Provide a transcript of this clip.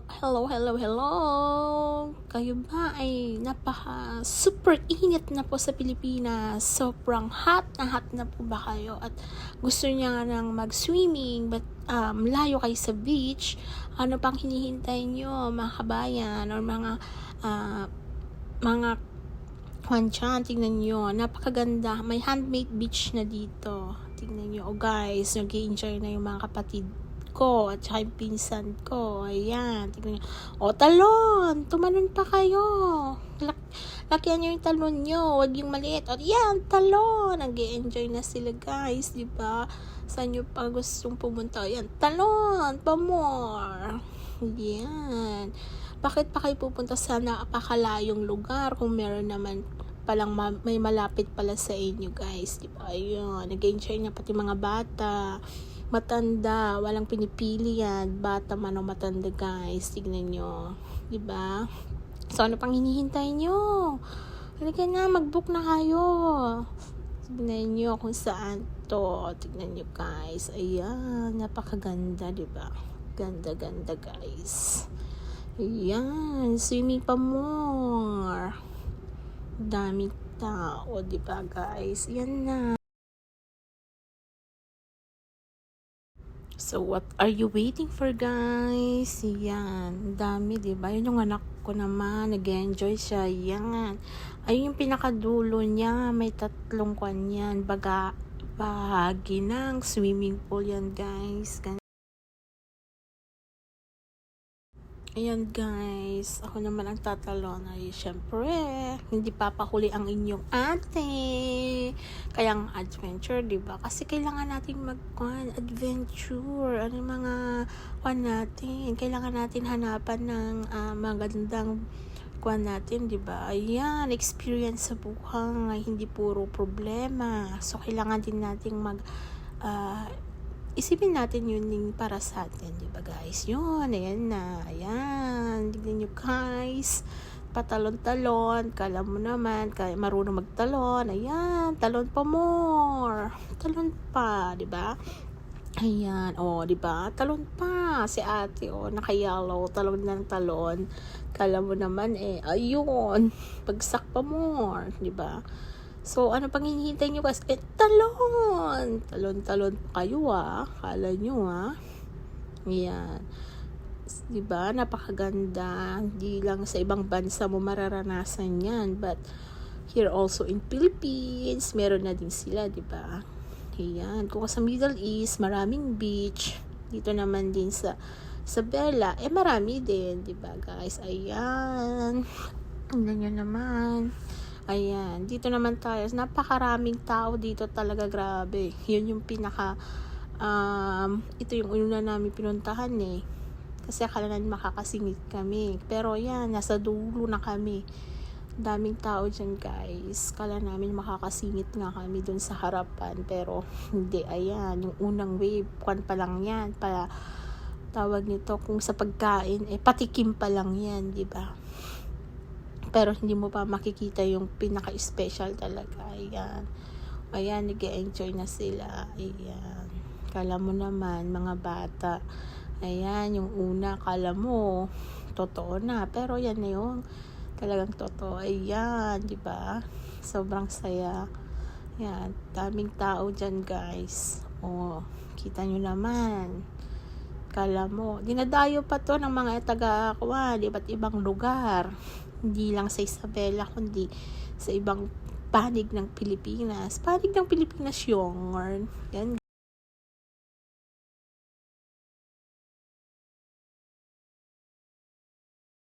Hello. Kayo ba ay super init na po sa Pilipinas? Sobrang hot na po ba kayo? At gusto niya nga nang mag-swimming but layo kayo sa beach? Ano pang hinihintay nyo, mga kabayan or mga kwan dyan? Tingnan nyo, napakaganda. May handmade beach na dito. Tingnan nyo, guys, nag-i-enjoy na yung mga kapatid ko at saka yung pinsan ko. Ayan, tignan nyo. Talon, tumalon pa kayo. Lakihan nyo yung talon nyo, wag yung maliit. Yan, talon. Nag-i-enjoy na sila, guys, di ba? Saan nyo pa gustong pumunta? Yan, talon, pa more. Yan. Bakit pa kayo pupunta sa napakalayong lugar kung meron naman palang may malapit pala sa inyo, guys, di ba? Ayun, nag-enjoy na pati mga bata, matanda, walang pinipili yan, bata man o matanda, guys. Tignan nyo, di ba? So ano pang hinihintay nyo? Halika na, mag-book na kayo. Tignan nyo kung saan to. Tignan nyo, guys. Ayan, napakaganda, di ba? Ganda, guys. Ayan, swimming pa more. Daming tao, di ba, guys? Yan na. So, what are you waiting for, guys? Yan. Dami, diba? Yun yung anak ko naman. Nag-enjoy siya. Yan. Ayun yung pinakadulo niya. May 3 kwan yan. Bahagi ng swimming pool yan, guys. Ayan, guys. Ako naman ang tatalon. Ay, syempre, hindi papahuli ang inyong ate. Kaya ang adventure, diba? Kasi kailangan natin adventure. Ano yung mga natin? Kailangan natin hanapan ng magandang natin, diba? Ayan, experience sa buhay. Hindi puro problema. So, kailangan din natin isipin natin yun yung para sa atin, di ba, guys? Yun, ayan na. Ayan, tignan nyo, guys. Patalon-talon. Kala mo naman, kaya marunong magtalon. Ayan, talon pa more. Talon pa, di ba? Ayan, di ba? Talon pa. Si ate, naka-yellow. Talon ng talon. Kala mo naman, ayun. Bagsak pa more, di ba? So, ano pang hinihintay nyo, guys? Talon! Talon pa kayo, Kala nyo, Ayan. Diba? Napakaganda. Hindi lang sa ibang bansa mo mararanasan yan. But, here also in Philippines, meron na din sila, diba? Ayan. Kung sa Middle East, maraming beach. Dito naman din sa Bella, marami din, diba, guys? Ayan. Tingnan nyo naman. Ayan, dito naman tayo. Napakaraming tao dito talaga, grabe. Yun yung ito yung una namin pinuntahan Kasi akala namin makakasingit kami. Pero yan, nasa dulo na kami. Daming tao dyan, guys. Akala namin makakasingit nga kami dun sa harapan. Pero hindi, ayan. Yung unang wave, pa lang yan. Tawag nito, kung sa pagkain, patikim pa lang yan, di ba? Pero hindi mo pa makikita yung pinaka-special talaga. Ayan, nag-enjoy na sila. Ayan. Kala mo naman, mga bata. Ayan, yung una, kala mo, totoo na. Pero yan na yung talagang totoo. Ayan, di ba? Sobrang saya. Ayan, daming tao dyan, guys. Kita nyo naman. Kala mo, dinadayo pa to ng mga iba't ibang lugar. Hindi lang sa Isabela, kundi sa ibang panig ng Pilipinas. Panig ng Pilipinas yung yan.